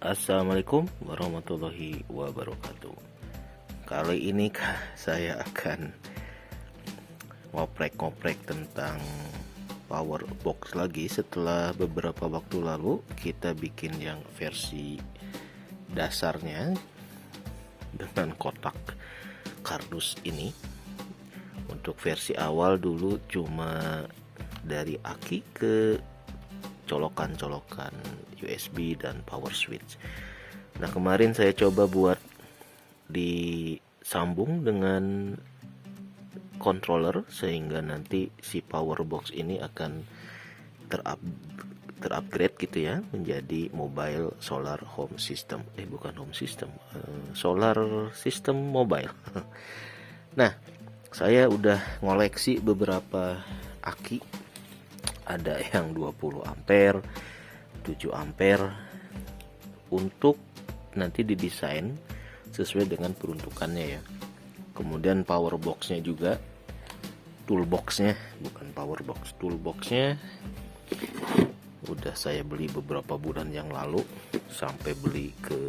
Assalamualaikum warahmatullahi wabarakatuh. Kali ini saya akan ngoprek-ngoprek tentang power box lagi. Setelah beberapa waktu lalu kita bikin yang versi dasarnya dengan kotak kardus ini. Untuk versi awal dulu cuma dari aki ke colokan-colokan USB dan power switch. Nah, kemarin saya coba buat disambung dengan controller sehingga nanti si power box ini akan terupgrade gitu ya, menjadi mobile solar home system. Bukan home system, solar system mobile. Nah, saya udah ngoleksi beberapa aki. Ada yang 20 ampere, 7 ampere, untuk nanti didesain sesuai dengan peruntukannya ya. Kemudian power boxnya juga, toolboxnya, bukan power box, toolboxnya udah saya beli beberapa bulan yang lalu, sampai beli ke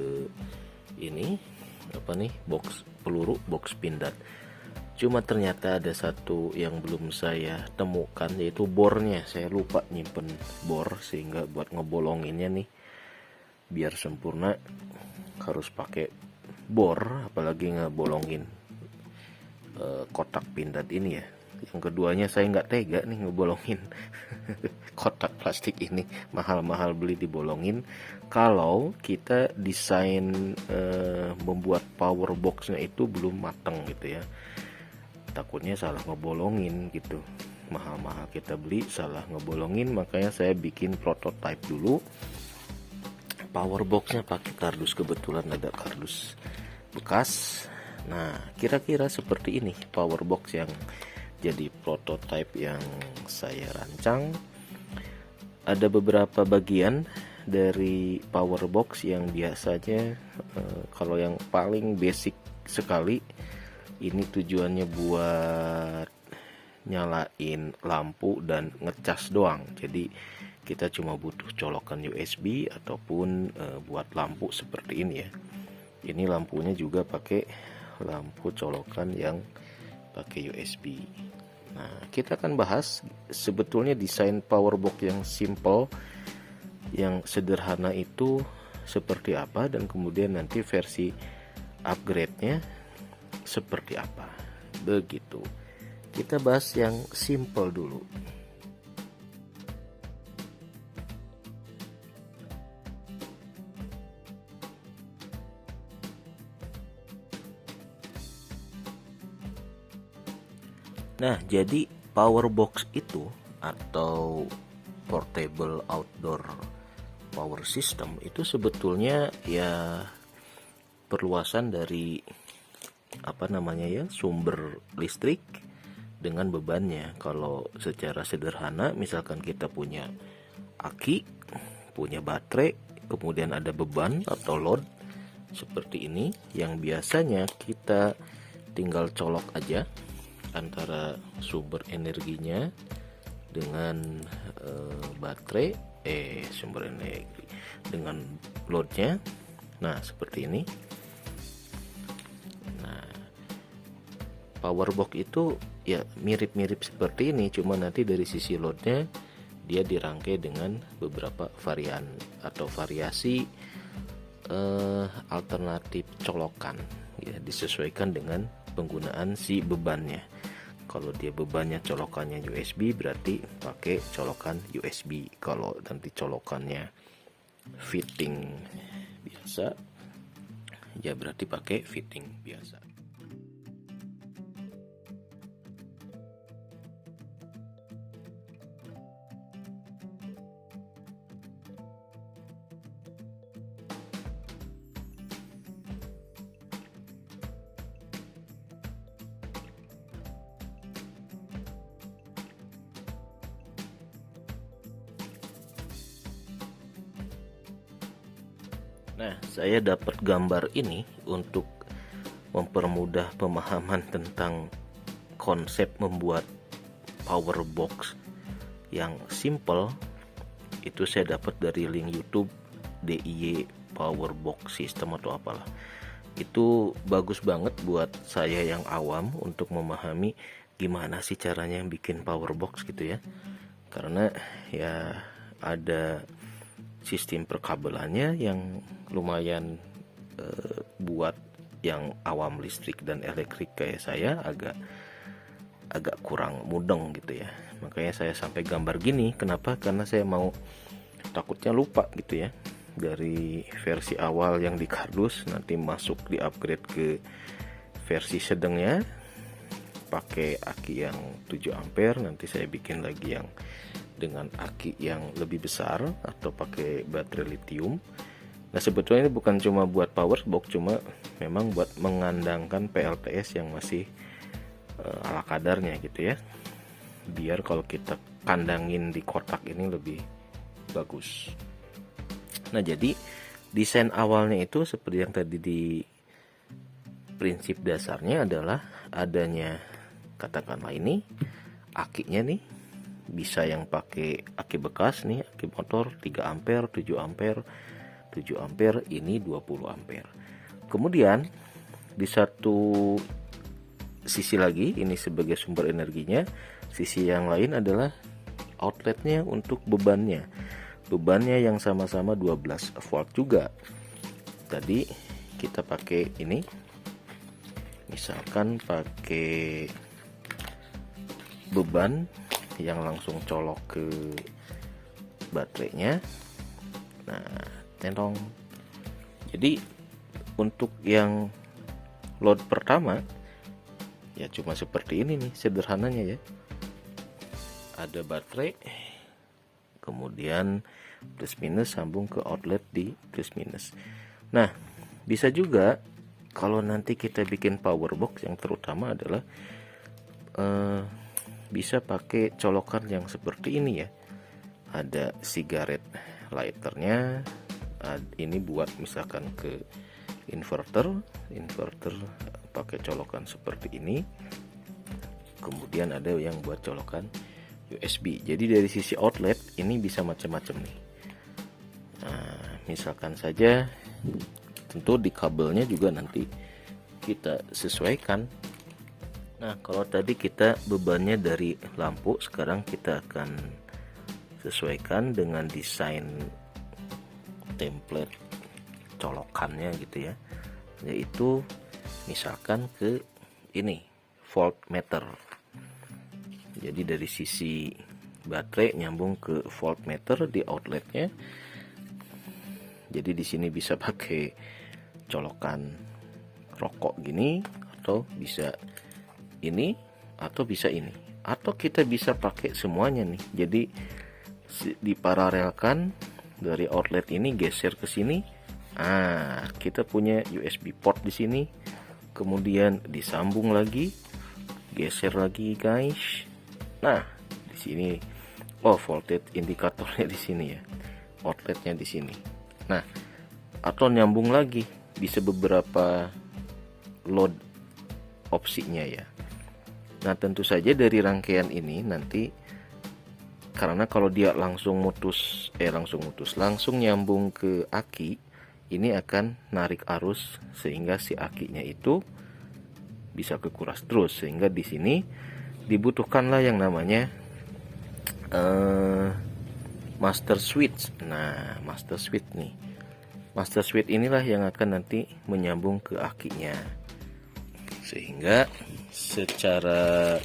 ini box peluru, box pindad. Cuma ternyata ada satu yang belum saya temukan, yaitu bornya. Saya lupa nyimpen bor, sehingga buat ngebolonginnya nih biar sempurna harus pakai bor, apalagi ngebolongin kotak pindad ini ya. Yang keduanya saya nggak tega nih ngebolongin kotak plastik ini, mahal-mahal beli dibolongin. Kalau kita desain membuat power boxnya itu belum matang gitu ya, takutnya salah ngebolongin gitu, mahal-mahal kita beli salah ngebolongin. Makanya saya bikin prototype dulu power boxnya pakai kardus, kebetulan ada kardus bekas. Nah, kira-kira seperti ini power box yang jadi prototype yang saya rancang. Ada beberapa bagian dari power box yang biasanya kalau yang paling basic sekali ini tujuannya buat nyalain lampu dan ngecas doang. Jadi kita cuma butuh colokan USB ataupun buat lampu seperti ini ya. Ini lampunya juga pakai lampu colokan yang pakai USB. Nah, kita akan bahas sebetulnya desain power box yang simple, yang sederhana itu seperti apa, dan kemudian nanti versi upgrade-nya seperti apa. Begitu. Kita bahas yang simple dulu. Nah, jadi power box itu atau portable outdoor power system itu sebetulnya ya perluasan dari sumber listrik dengan bebannya. Kalau secara sederhana, misalkan kita punya aki, punya baterai, kemudian ada beban atau load seperti ini, yang biasanya kita tinggal colok aja antara sumber energinya dengan baterai, sumber energi dengan loadnya. Nah, seperti ini. Power box itu ya mirip-mirip seperti ini, cuma nanti dari sisi loadnya dia dirangkai dengan beberapa varian atau variasi alternatif colokan ya, disesuaikan dengan penggunaan si bebannya. Kalau dia bebannya colokannya USB, berarti pakai colokan USB. Kalau nanti colokannya fitting biasa, ya berarti pakai fitting biasa. Nah, saya dapat gambar ini untuk mempermudah pemahaman tentang konsep membuat power box yang simple. Itu saya dapat dari link YouTube DIY power box system atau apalah. Itu bagus banget buat saya yang awam untuk memahami gimana sih caranya bikin power box gitu ya. Karena ya ada sistem perkabelannya yang lumayan buat yang awam listrik dan elektrik kayak saya agak kurang mudeng gitu ya. Makanya saya sampai gambar gini. Kenapa? Karena saya mau, takutnya lupa gitu ya. Dari versi awal yang di kardus nanti masuk di upgrade ke versi sedangnya pakai aki yang 7 ampere, nanti saya bikin lagi yang dengan aki yang lebih besar atau pakai baterai lithium. Nah sebetulnya ini bukan cuma buat power box, cuma memang buat mengandangkan PLTS yang masih ala kadarnya gitu ya, biar kalau kita kandangin di kotak ini lebih bagus. Nah jadi desain awalnya itu seperti yang tadi, di prinsip dasarnya adalah adanya, katakanlah ini akinya nih, bisa yang pakai aki bekas nih, aki motor 3 ampere, 7 ampere, 7 ampere, ini 20 ampere. Kemudian di satu sisi lagi ini sebagai sumber energinya, sisi yang lain adalah outletnya untuk bebannya yang sama-sama 12 volt juga. Tadi kita pakai ini, misalkan pakai beban yang langsung colok ke baterainya. Nah, tentong. Jadi untuk yang load pertama ya cuma seperti ini nih sederhananya ya. Ada baterai, kemudian plus minus sambung ke outlet di plus minus. Nah, bisa juga kalau nanti kita bikin power box yang terutama adalah bisa pakai colokan yang seperti ini ya. Ada cigarette lighternya, ini buat misalkan ke inverter pakai colokan seperti ini. Kemudian ada yang buat colokan USB. Jadi dari sisi outlet ini bisa macam-macam nih. Nah, misalkan saja tentu di kabelnya juga nanti kita sesuaikan. Nah, kalau tadi kita bebannya dari lampu, sekarang kita akan sesuaikan dengan desain template colokannya gitu ya. Yaitu misalkan ke ini voltmeter. Jadi dari sisi baterai nyambung ke voltmeter di outletnya. Jadi di sini bisa pakai colokan rokok gini, atau bisa ini, atau bisa ini, atau kita bisa pakai semuanya nih. Jadi diparalelkan dari outlet ini geser ke sini. Kita punya USB port di sini. Kemudian disambung lagi, geser lagi guys. Nah, di sini voltage indikatornya di sini ya. Outletnya di sini. Nah, atau nyambung lagi, bisa beberapa load opsinya ya. Nah, tentu saja dari rangkaian ini nanti, karena kalau dia langsung nyambung ke aki, ini akan narik arus sehingga si akinya itu bisa kekuras terus, sehingga di sini dibutuhkanlah yang namanya master switch. Nah, master switch nih. Master switch inilah yang akan nanti menyambung ke akinya. Sehingga secara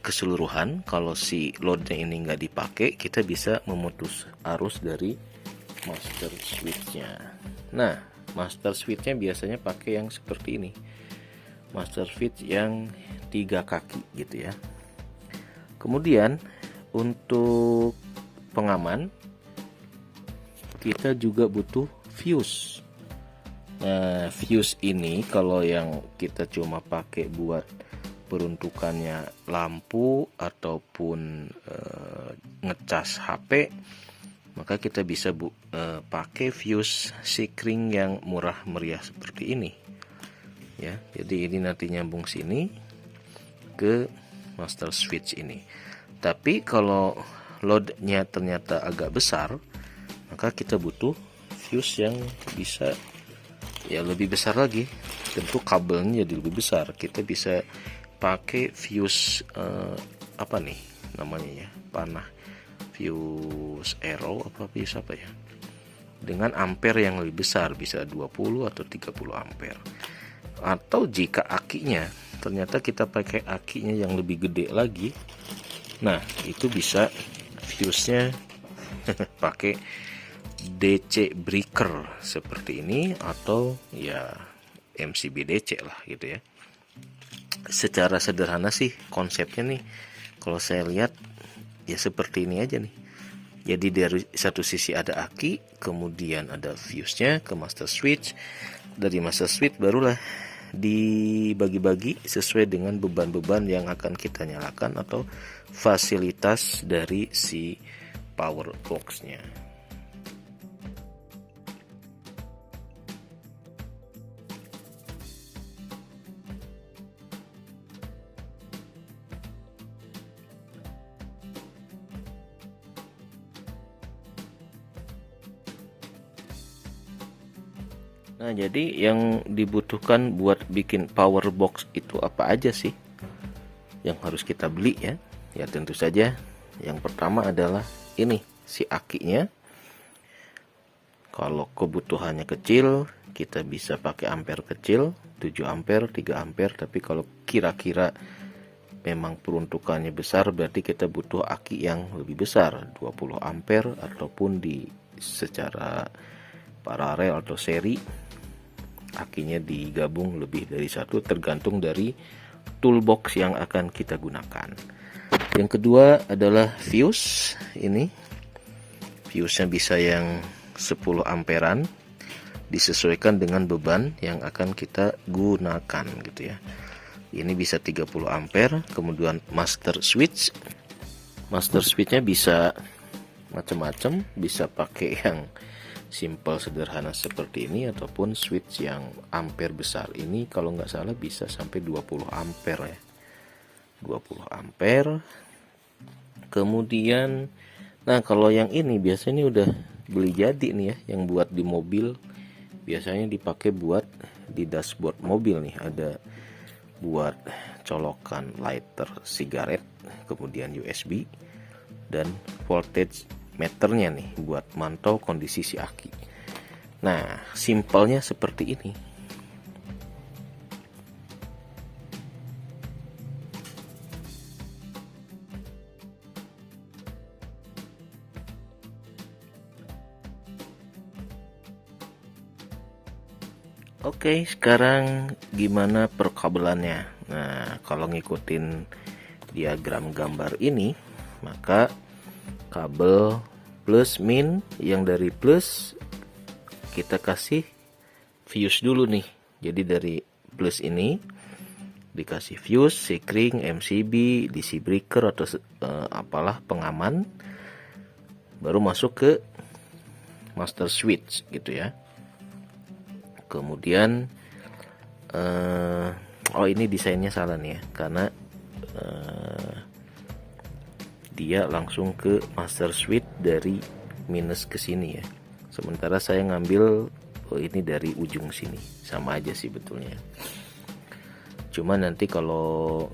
keseluruhan kalau si loadnya ini nggak dipakai, kita bisa memutus arus dari master switchnya. Nah, master switchnya biasanya pakai yang seperti ini, master switch yang 3 kaki gitu ya. Kemudian untuk pengaman kita juga butuh fuse. Nah, fuse ini kalau yang kita cuma pakai buat peruntukannya lampu ataupun ngecas HP, maka kita bisa pakai fuse Sikring yang murah meriah seperti ini ya. Jadi ini nanti nyambung sini ke master switch ini. Tapi kalau loadnya ternyata agak besar, maka kita butuh fuse yang bisa ya lebih besar lagi. Tentu kabelnya jadi lebih besar. Kita bisa pakai fuse apa nih namanya ya, panah, fuse arrow apa fuse apa ya, dengan ampere yang lebih besar, bisa 20 atau 30 ampere. Atau jika akinya ternyata kita pakai akinya yang lebih gede lagi, nah itu bisa fuse-nya pakai DC breaker seperti ini, atau ya MCB DC lah gitu ya. Secara sederhana sih konsepnya nih, kalau saya lihat ya seperti ini aja nih. Jadi dari satu sisi ada aki, kemudian ada fuse-nya ke master switch. Dari master switch barulah dibagi-bagi sesuai dengan beban-beban yang akan kita nyalakan atau fasilitas dari si power box-nya. Nah, jadi yang dibutuhkan buat bikin power box itu apa aja sih yang harus kita beli ya? Ya tentu saja yang pertama adalah ini si akinya. Kalau kebutuhannya kecil, kita bisa pakai ampere kecil, 7 ampere, 3 ampere. Tapi kalau kira-kira memang peruntukannya besar, berarti kita butuh aki yang lebih besar, 20 ampere, ataupun di secara paralel atau seri akinya digabung lebih dari satu, tergantung dari toolbox yang akan kita gunakan. Yang kedua adalah fuse. Ini fuse-nya bisa yang 10 amperan, disesuaikan dengan beban yang akan kita gunakan gitu ya. Ini bisa 30 ampere. Kemudian master switch. Master switch-nya bisa macam-macam, bisa pakai yang simple sederhana seperti ini, ataupun switch yang ampere besar ini kalau nggak salah bisa sampai 20 ampere ya, 20 ampere. Kemudian nah kalau yang ini biasanya udah beli jadi nih ya, yang buat di mobil, biasanya dipakai buat di dashboard mobil nih, ada buat colokan lighter sigaret, kemudian USB dan voltage meternya nih buat mantau kondisi si aki. Nah, simpelnya seperti ini. Oke, sekarang gimana perkabelannya? Nah, kalau ngikutin diagram gambar ini, maka kabel plus min, yang dari plus kita kasih fuse dulu nih. Jadi dari plus ini dikasih fuse, sikring, MCB, DC breaker atau apalah pengaman, baru masuk ke master switch gitu ya. Kemudian oh ini desainnya salah nih ya, karena dia langsung ke master switch dari minus ke sini ya. Sementara saya ngambil ini dari ujung sini. Sama aja sih betulnya. Cuma nanti kalau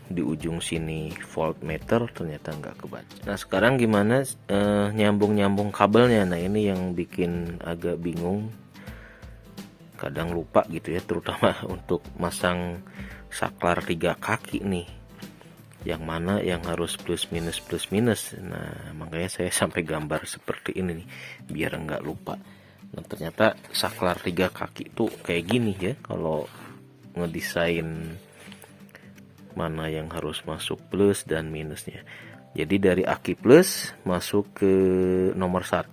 di ujung sini voltmeter ternyata nggak kebaca. Nah sekarang gimana nyambung-nyambung kabelnya? Nah ini yang bikin agak bingung. Kadang lupa gitu ya, terutama untuk masang saklar 3 kaki nih. Yang mana yang harus plus minus. Nah makanya saya sampai gambar seperti ini nih, biar nggak lupa. Nah ternyata saklar 3 kaki tuh kayak gini ya, kalau ngedesain mana yang harus masuk plus dan minusnya. Jadi dari aki plus masuk ke nomor 1,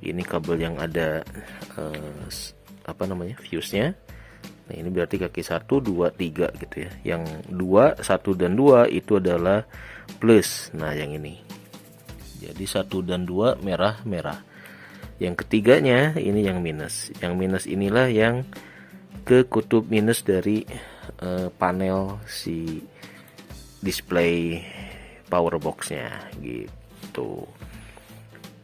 ini kabel yang ada fuse-nya. Nah ini berarti kaki 1, 2, 3 gitu ya. Yang 2, 1 dan 2 itu adalah plus. Nah yang ini, jadi 1 dan 2 merah. Yang ketiganya ini yang minus. Yang minus inilah yang ke kutub minus dari panel si display power box-nya gitu.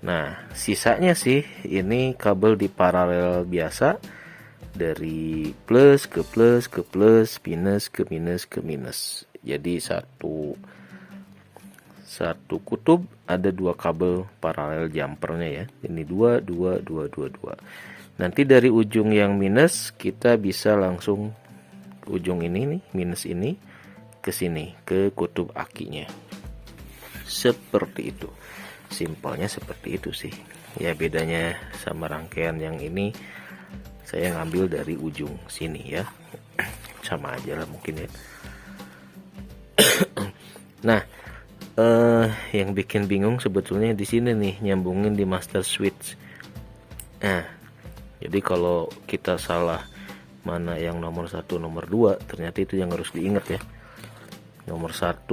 Nah, sisanya sih ini kabel di paralel biasa, dari plus ke plus ke plus, minus ke minus ke minus. Jadi satu kutub ada dua kabel paralel jumpernya ya. Ini dua, dua, dua, dua, dua. Nanti dari ujung yang minus kita bisa langsung ujung ini nih, minus ini ke sini, ke kutub akinya. Seperti itu. Simpelnya seperti itu sih. Ya bedanya sama rangkaian yang ini, saya ngambil dari ujung sini ya. Sama aja lah mungkin ya. Nah, yang bikin bingung sebetulnya di sini nih, nyambungin di master switch. Nah, jadi kalau kita salah mana yang nomor 1 nomor 2, ternyata itu yang harus diingat ya. Nomor 1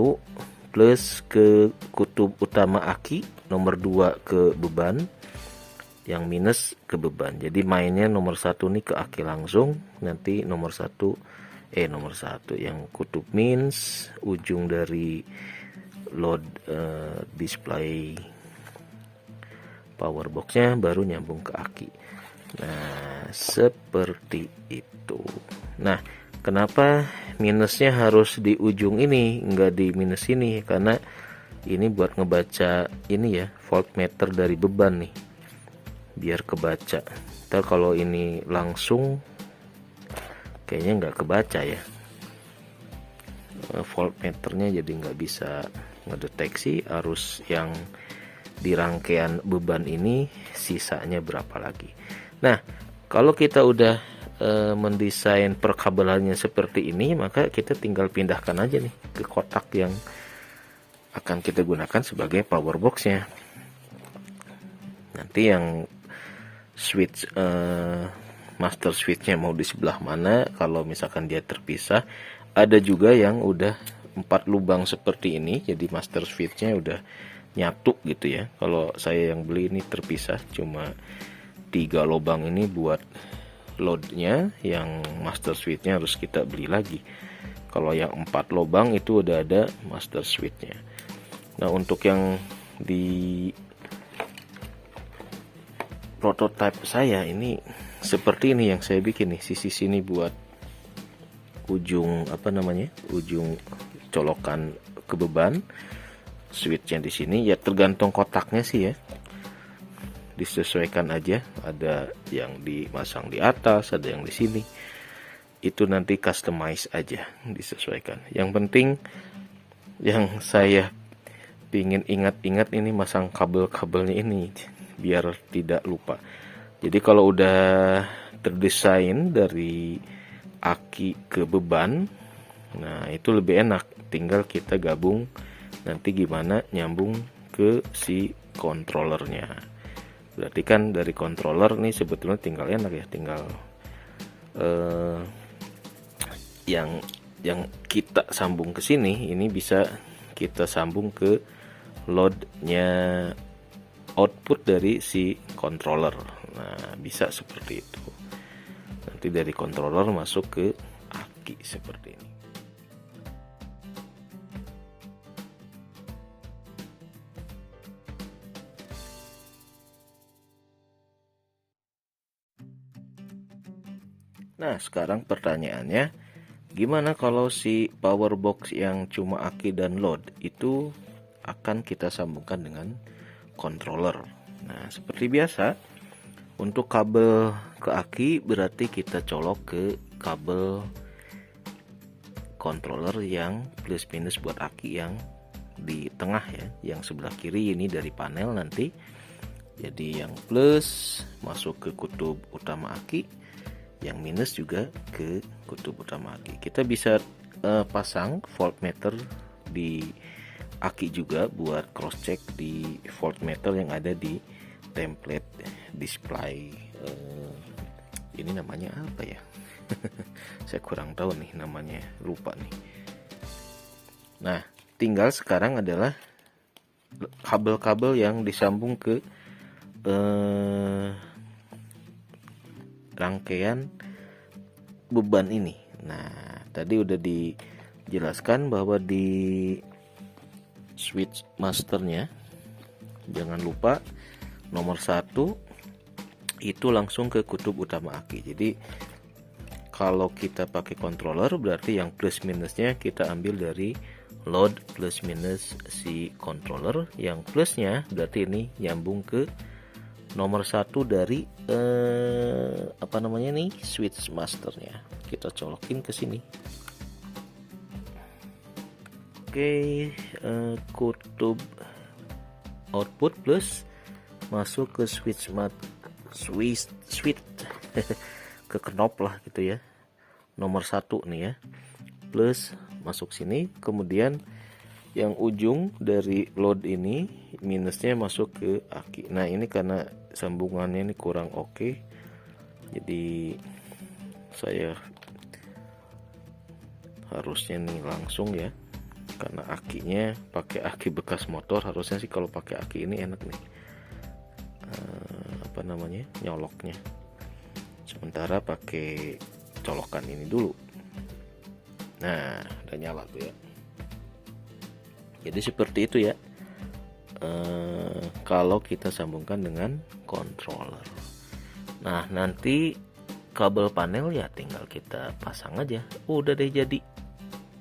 plus ke kutub utama aki, nomor 2 ke beban, yang minus ke beban. Jadi mainnya nomor 1 nih ke aki langsung, nanti nomor 1 yang kutub minus, ujung dari load display power boxnya baru nyambung ke aki. Nah, seperti itu. Nah, kenapa minusnya harus di ujung ini, enggak di minus ini? Karena ini buat ngebaca ini ya, voltmeter dari beban nih, biar kebaca. Ntar kalau ini langsung kayaknya nggak kebaca ya, voltmeternya jadi nggak bisa ngedeteksi arus yang di rangkaian beban ini sisanya berapa lagi. Nah, kalau kita udah mendesain perkabelannya seperti ini, maka kita tinggal pindahkan aja nih ke kotak yang akan kita gunakan sebagai power boxnya. Nanti yang switch master switchnya mau di sebelah mana, kalau misalkan dia terpisah. Ada juga yang udah 4 lubang seperti ini, jadi master switchnya udah nyatu gitu ya. Kalau saya yang beli ini terpisah, cuma 3 lubang ini buat loadnya, yang master switchnya harus kita beli lagi. Kalau yang 4 lubang itu udah ada master switchnya. Nah, untuk yang di prototype saya ini seperti ini yang saya bikin nih, sisi sini buat ujung ujung colokan ke beban, switchnya di sini ya, tergantung kotaknya sih ya, disesuaikan aja. Ada yang dimasang di atas, ada yang di sini, itu nanti customize aja, disesuaikan. Yang penting yang saya pingin ingat-ingat ini masang kabel-kabelnya ini biar tidak lupa. Jadi kalau udah terdesain dari aki ke beban, nah itu lebih enak, tinggal kita gabung nanti gimana nyambung ke si controllernya. Berarti kan dari controller nih sebetulnya tinggal enak ya, tinggal yang kita sambung ke sini, ini bisa kita sambung ke loadnya, output dari si controller. Nah, bisa seperti itu. Nanti dari controller masuk ke aki seperti ini. Nah, sekarang pertanyaannya, gimana kalau si power box yang cuma aki dan load itu akan kita sambungkan dengan controller? Nah, seperti biasa, untuk kabel ke aki berarti kita colok ke kabel controller yang plus minus buat aki yang di tengah ya, yang sebelah kiri ini dari panel nanti. Jadi yang plus masuk ke kutub utama aki, yang minus juga ke kutub utama aki. Kita bisa pasang voltmeter di aki juga buat cross check di voltmeter yang ada di template display. Ini namanya apa ya? Saya kurang tahu nih namanya, lupa nih. Nah, tinggal sekarang adalah kabel-kabel yang disambung ke rangkaian beban ini. Nah, tadi udah dijelaskan bahwa di switch masternya jangan lupa nomor 1 itu langsung ke kutub utama aki. Jadi kalau kita pakai controller berarti yang plus minusnya kita ambil dari load plus minus si controller. Yang plusnya berarti ini nyambung ke nomor 1 dari apa namanya nih, switch masternya. Kita colokin ke sini. Oke, kutub output plus masuk ke switch ke knob lah gitu ya. Nomor 1 nih ya. Plus masuk sini, kemudian yang ujung dari load ini minusnya masuk ke aki. Nah, ini karena sambungannya ini kurang oke. Jadi saya harusnya nih langsung ya. Karena akinya pakai aki bekas motor, harusnya sih kalau pakai aki ini enak nih. Apa namanya? Nyoloknya. Sementara pakai colokan ini dulu. Nah, udah nyala tuh ya. Jadi seperti itu ya. Kalau kita sambungkan dengan controller. Nah, nanti kabel panel ya tinggal kita pasang aja. Udah deh jadi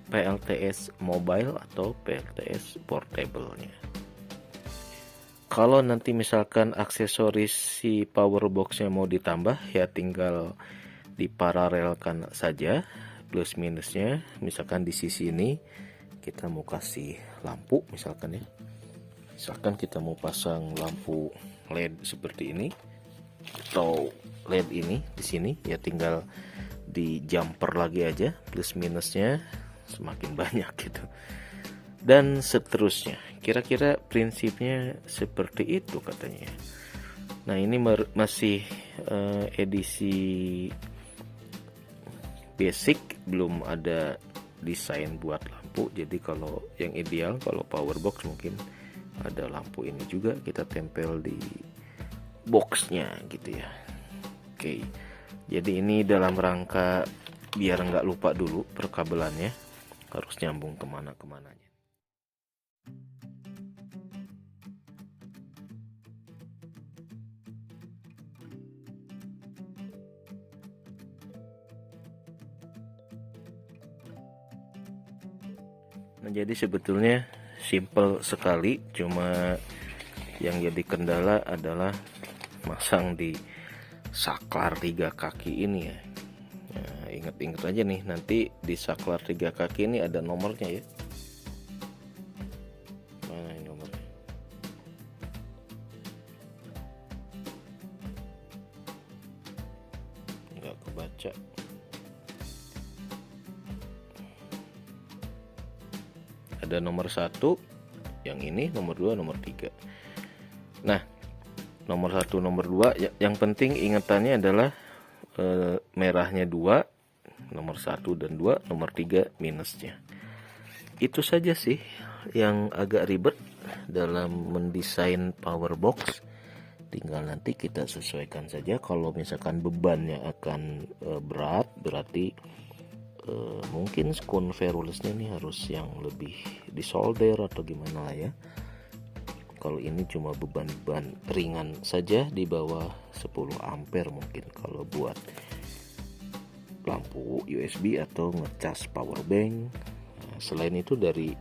PLTS mobile atau PLTS portable-nya. Kalau nanti misalkan aksesoris si power box-nya mau ditambah ya tinggal diparalelkan saja plus minusnya. Misalkan di sisi ini kita mau kasih lampu misalkan ya. Misalkan kita mau pasang lampu LED seperti ini atau LED ini di sini ya tinggal di jumper lagi aja plus minusnya semakin banyak gitu. Dan seterusnya. Kira-kira prinsipnya seperti itu katanya. Nah, ini masih edisi basic, belum ada desain buat lampu. Jadi kalau yang ideal kalau power box mungkin ada lampu ini juga kita tempel di boxnya gitu ya. Oke. Jadi ini dalam rangka biar nggak lupa dulu perkabelannya harus nyambung kemana-kemananya. Nah, jadi sebetulnya simple sekali, cuma yang jadi kendala adalah masang di saklar 3 kaki ini ya. Nah, ingat-ingat aja nih, nanti di saklar 3 kaki ini ada nomornya ya. Mana ini nomornya? Nggak kebaca. Ada nomor 1, yang ini nomor 2, nomor 3. Nah, nomor 1, nomor 2 yang penting ingatannya adalah merahnya 2, nomor 1 dan 2, nomor 3 minusnya. Itu saja sih yang agak ribet dalam mendesain power box. Tinggal nanti kita sesuaikan saja. Kalau misalkan bebannya akan berat, berarti mungkin converulesnya nih harus yang lebih disolder atau gimana lah ya. Kalau ini cuma beban-beban ringan saja di bawah 10 ampere mungkin kalau buat lampu USB atau ngecas power bank. Nah, selain itu dari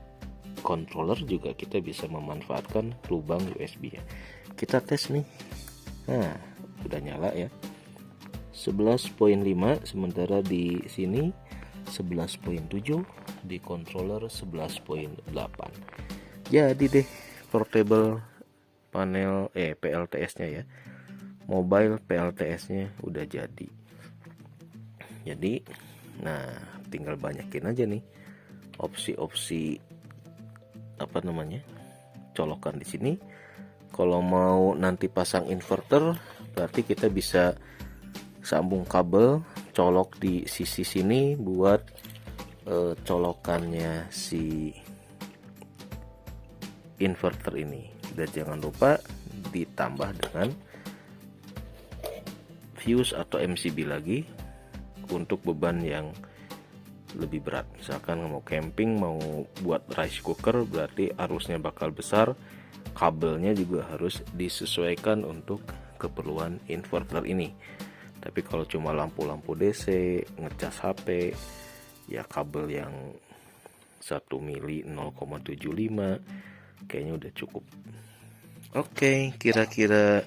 controller juga kita bisa memanfaatkan lubang USB ya. Kita tes nih. Nah, udah nyala ya. 11.5 sementara di sini 11.7, di controller 11.8. Jadi deh portable panel PLTS-nya ya. Mobile PLTS-nya udah jadi. Jadi nah tinggal banyakin aja nih opsi-opsi apa namanya? Colokan di sini. Kalau mau nanti pasang inverter berarti kita bisa sambung kabel colok di sisi sini buat colokannya si inverter ini. Dan jangan lupa ditambah dengan fuse atau MCB lagi untuk beban yang lebih berat. Misalkan mau camping, mau buat rice cooker, berarti arusnya bakal besar, kabelnya juga harus disesuaikan untuk keperluan inverter ini. Tapi kalau cuma lampu-lampu DC, ngecas HP, ya kabel yang 1 mili 0,75 kayaknya udah cukup. Oke, kira-kira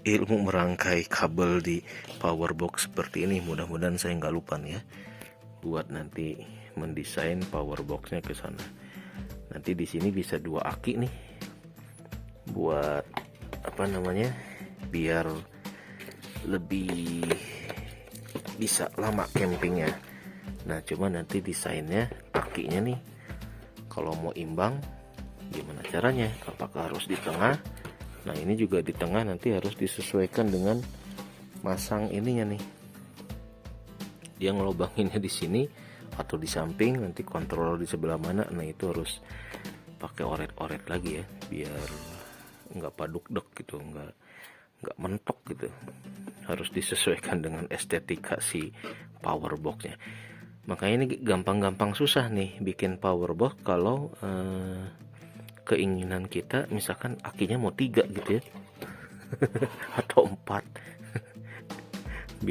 ilmu merangkai kabel di power box seperti ini, mudah-mudahan saya nggak lupa nih ya, buat nanti mendesain power boxnya ke sana. Nanti di sini bisa 2 aki nih, buat apa namanya, biar lebih bisa lama campingnya. Nah, cuma nanti desainnya akinya nih, kalau mau imbang gimana caranya? Apakah harus di tengah? Nah, ini juga di tengah nanti harus disesuaikan dengan masang ininya nih. Dia ngelobanginnya di sini atau di samping, nanti kontrol di sebelah mana. Nah, itu harus pakai oret-oret lagi ya, biar nggak paduk dek gitu, nggak mentok gitu. Harus disesuaikan dengan estetika si power boxnya. Makanya ini gampang-gampang susah nih bikin power box kalau keinginan kita misalkan akinya mau 3 gitu ya atau 4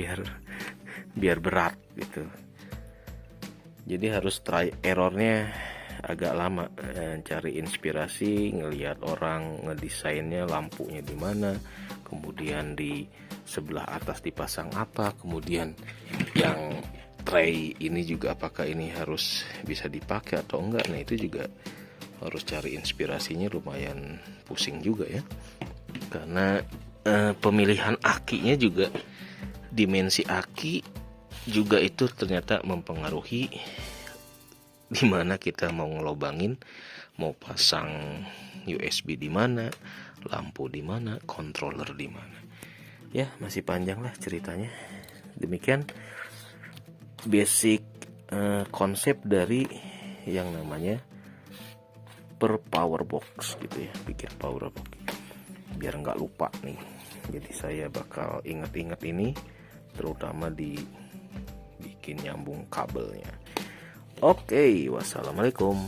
biar berat gitu. Jadi harus try errornya agak lama, cari inspirasi, ngelihat orang ngedesainnya, lampunya di mana, kemudian di sebelah atas dipasang apa, kemudian yang tray ini juga apakah ini harus bisa dipakai atau enggak. Nah, itu juga harus cari inspirasinya, lumayan pusing juga ya, karena pemilihan akinya juga, dimensi aki juga itu ternyata mempengaruhi di mana kita mau ngelobangin, mau pasang USB di mana, lampu di mana, controller di mana. Ya, masih panjang lah ceritanya. Demikian basic konsep dari yang namanya per power box gitu ya, bikin power box. Biar nggak lupa nih. Jadi saya bakal ingat-ingat ini, terutama di bikin nyambung kabelnya. Oke, wassalamualaikum.